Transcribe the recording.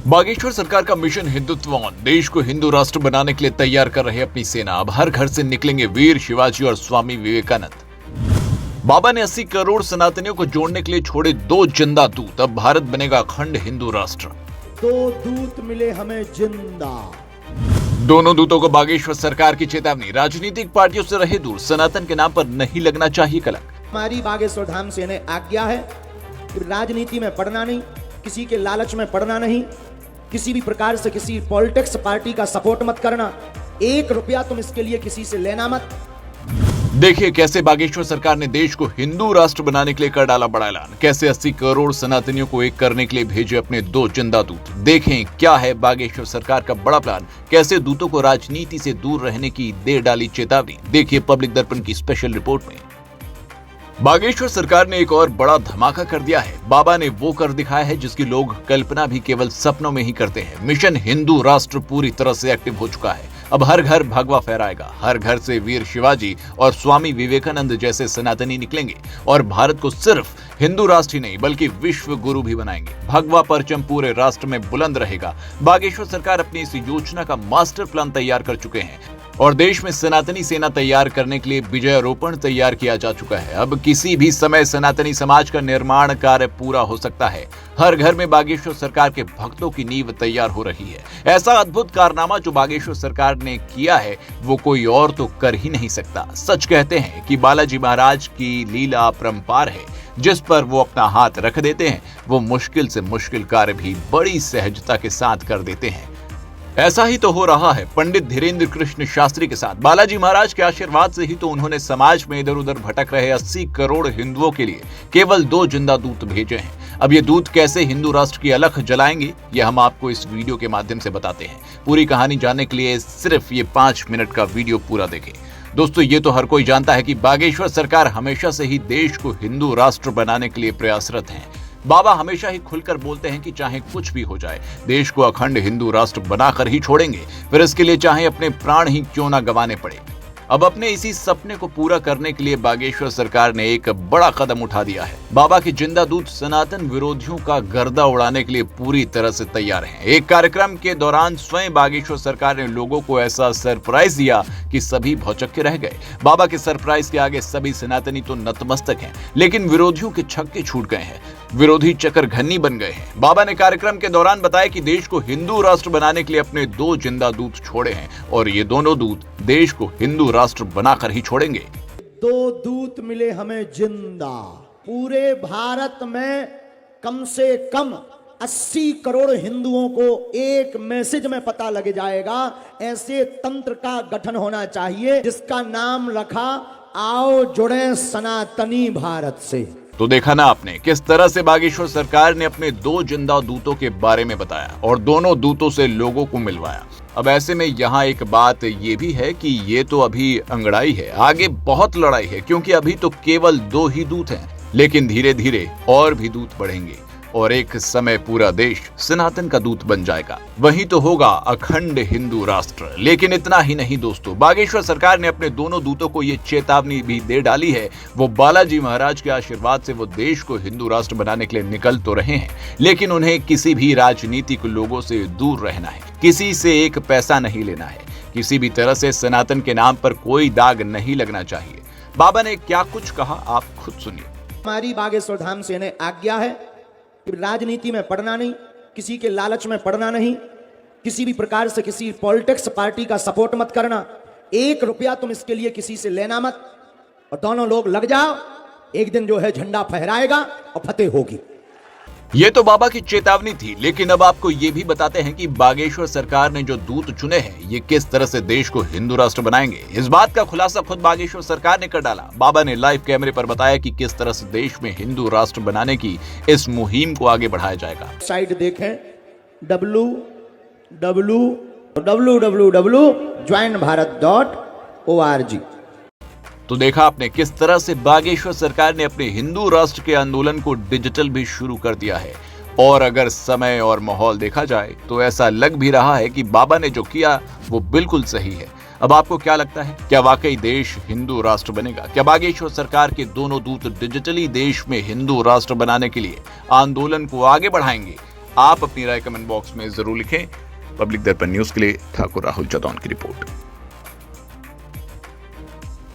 बागेश्वर सरकार का mission Hindutva on, देश को हिंदू राष्ट्र बनाने के लिए तैयार कर रहे अपनी सेना। अब हर घर से निकलेंगे वीर शिवाजी और स्वामी विवेकानंद। बाबा ने 80 करोड़ सनातनियों को जोड़ने के लिए छोड़े 2 जिंदा दूत। अब भारत बनेगा अखंड हिंदू राष्ट्र। 2 दूत मिले हमें जिंदा। दोनों दूतों को बागेश्वर सरकार की चेतावनी, राजनीतिक पार्टियों से रहे दूर, सनातन के नाम पर नहीं लगना चाहिए कलंक। हमारी बागेश्वर धाम से इन्हें आज्ञा है कि राजनीति में पड़ना नहीं, किसी के लालच में पड़ना नहीं, किसी भी प्रकार से किसी पॉलिटिक्स पार्टी का सपोर्ट मत करना। 1 रुपया तुम इसके लिए किसी से लेना मत। देखिए कैसे बागेश्वर सरकार ने देश को हिंदू राष्ट्र बनाने के लिए कर डाला बड़ा ऐलान। कैसे 80 करोड़ सनातनियों को एक करने के लिए भेजे अपने 2 जिंदा दूत। देखें क्या है बागेश्वर सरकार का बड़ा प्लान। कैसे दूतों को राजनीति से दूर रहने की दे डाली चेतावनी। देखिए पब्लिक दर्पण की स्पेशल रिपोर्ट में। बागेश्वर सरकार ने एक और बड़ा धमाका कर दिया है। बाबा ने वो कर दिखाया है जिसकी लोग कल्पना भी केवल सपनों में ही करते हैं। मिशन हिंदू राष्ट्र पूरी तरह से एक्टिव हो चुका है। अब हर घर भगवा फहराएगा। हर घर से वीर शिवाजी और स्वामी विवेकानंद जैसे सनातनी निकलेंगे और भारत को सिर्फ हिंदू राष्ट्र ही नहीं बल्कि विश्व गुरु भी बनाएंगे। भगवा परचम पूरे राष्ट्र में बुलंद रहेगा। बागेश्वर सरकार अपनी इस योजना का मास्टर प्लान तैयार कर चुके हैं और देश में सनातनी सेना तैयार करने के लिए विजयारोपण तैयार किया जा चुका है। अब किसी भी समय सनातनी समाज का निर्माण कार्य पूरा हो सकता है। हर घर में बागेश्वर सरकार के भक्तों की नींव तैयार हो रही है। ऐसा अद्भुत कारनामा जो बागेश्वर सरकार ने किया है वो कोई और तो कर ही नहीं सकता। सच कहते हैं कि बालाजी महाराज की लीला अपरंपार है। जिस पर वो अपना हाथ रख देते हैं वो मुश्किल से मुश्किल कार्य भी बड़ी सहजता के साथ कर देते हैं। ऐसा ही तो हो रहा है पंडित धीरेन्द्र कृष्ण शास्त्री के साथ। बालाजी महाराज के आशीर्वाद से ही तो उन्होंने समाज में इधर उधर भटक रहे 80 करोड़ हिंदुओं के लिए केवल 2 जिंदा दूत भेजे हैं। अब ये दूत कैसे हिंदू राष्ट्र की अलख जलाएंगे ये हम आपको इस वीडियो के माध्यम से बताते हैं। पूरी कहानी जानने के लिए सिर्फ ये 5 मिनट का वीडियो पूरा देखें। दोस्तों ये तो हर कोई जानता है कि बागेश्वर सरकार हमेशा से ही देश को हिंदू राष्ट्र बनाने के लिए प्रयासरत है। बाबा हमेशा ही खुलकर बोलते हैं कि चाहे कुछ भी हो जाए देश को अखंड हिंदू राष्ट्र बनाकर ही छोड़ेंगे, फिर इसके लिए चाहे अपने प्राण ही क्यों ना गंवाने पड़े। अब अपने इसी सपने को पूरा करने के लिए बागेश्वर सरकार ने एक बड़ा कदम उठा दिया है। बाबा के जिंदा दूत सनातन विरोधियों का गर्दा उड़ाने के लिए पूरी तरह से तैयार हैं। एक कार्यक्रम के दौरान स्वयं बागेश्वर सरकार ने लोगों को ऐसा सरप्राइज दिया कि सभी भौचक्के रह गए। बाबा के सरप्राइज के आगे सभी सनातनी तो नतमस्तक हैं, लेकिन विरोधियों के छक्के छूट गए हैं। विरोधी चकरघन्नी बन गए हैं। बाबा ने कार्यक्रम के दौरान बताया कि देश को हिंदू राष्ट्र बनाने के लिए अपने 2 जिंदा दूत छोड़े हैं और ये दोनों दूत देश को हिंदू राष्ट्र बनाकर ही छोड़ेंगे। 2 दूत मिले हमें जिंदा। पूरे भारत में कम से कम 80 करोड़ हिंदुओं को एक मैसेज में पता लग जाएगा। ऐसे तंत्र का गठन होना चाहिए जिसका नाम रखा आओ जुड़े सनातनी भारत से। तो देखा ना आपने किस तरह से बागेश्वर सरकार ने अपने 2 जिंदा दूतों के बारे में बताया और दोनों दूतों से लोगों को मिलवाया। अब ऐसे में यहाँ एक बात ये भी है कि ये तो अभी अंगड़ाई है, आगे बहुत लड़ाई है, क्योंकि अभी तो केवल 2 ही दूत हैं, लेकिन धीरे धीरे और भी दूत बढ़ेंगे और एक समय पूरा देश सनातन का दूत बन जाएगा। वही तो होगा अखंड हिंदू राष्ट्र। लेकिन इतना ही नहीं दोस्तों, बागेश्वर सरकार ने अपने दोनों दूतों को ये चेतावनी भी दे डाली है। वो बालाजी महाराज के आशीर्वाद से वो देश को हिंदू राष्ट्र बनाने के लिए निकल तो रहे हैं, लेकिन उन्हें किसी भी राजनीतिक लोगों से दूर रहना है। किसी से एक पैसा नहीं लेना है। किसी भी तरह से सनातन के नाम पर कोई दाग नहीं लगना चाहिए। बाबा ने क्या कुछ कहा आप खुद सुनिए। हमारी बागेश्वर धाम से इन्हें आज्ञा है कि राजनीति में पड़ना नहीं, किसी के लालच में पड़ना नहीं, किसी भी प्रकार से किसी पॉलिटिक्स पार्टी का सपोर्ट मत करना। 1 रुपया तुम इसके लिए किसी से लेना मत और दोनों लोग लग जाओ। एक दिन जो है झंडा फहराएगा और फतेह होगी। ये तो बाबा की चेतावनी थी, लेकिन अब आपको ये भी बताते हैं कि बागेश्वर सरकार ने जो दूत चुने हैं ये किस तरह से देश को हिंदू राष्ट्र बनाएंगे। इस बात का खुलासा खुद बागेश्वर सरकार ने कर डाला। बाबा ने लाइव कैमरे पर बताया कि किस तरह से देश में हिंदू राष्ट्र बनाने की इस मुहिम को आगे बढ़ाया जाएगा। साइट देखें www.joinbharat.org। तो देखा आपने किस तरह से बागेश्वर सरकार ने अपने हिंदू राष्ट्र के आंदोलन को डिजिटल भी शुरू कर दिया है। और अगर समय और माहौल देखा जाए तो ऐसा लग भी रहा है कि बाबा ने जो किया वो बिल्कुल सही है। अब आपको क्या लगता है, क्या वाकई देश हिंदू राष्ट्र बनेगा? क्या बागेश्वर सरकार के दोनों दूत डिजिटली देश में हिंदू राष्ट्र बनाने के लिए आंदोलन को आगे बढ़ाएंगे? आप अपनी राय कमेंट बॉक्स में जरूर लिखें। पब्लिक दर्पण न्यूज के लिए ठाकुर राहुल चौधरी की रिपोर्ट।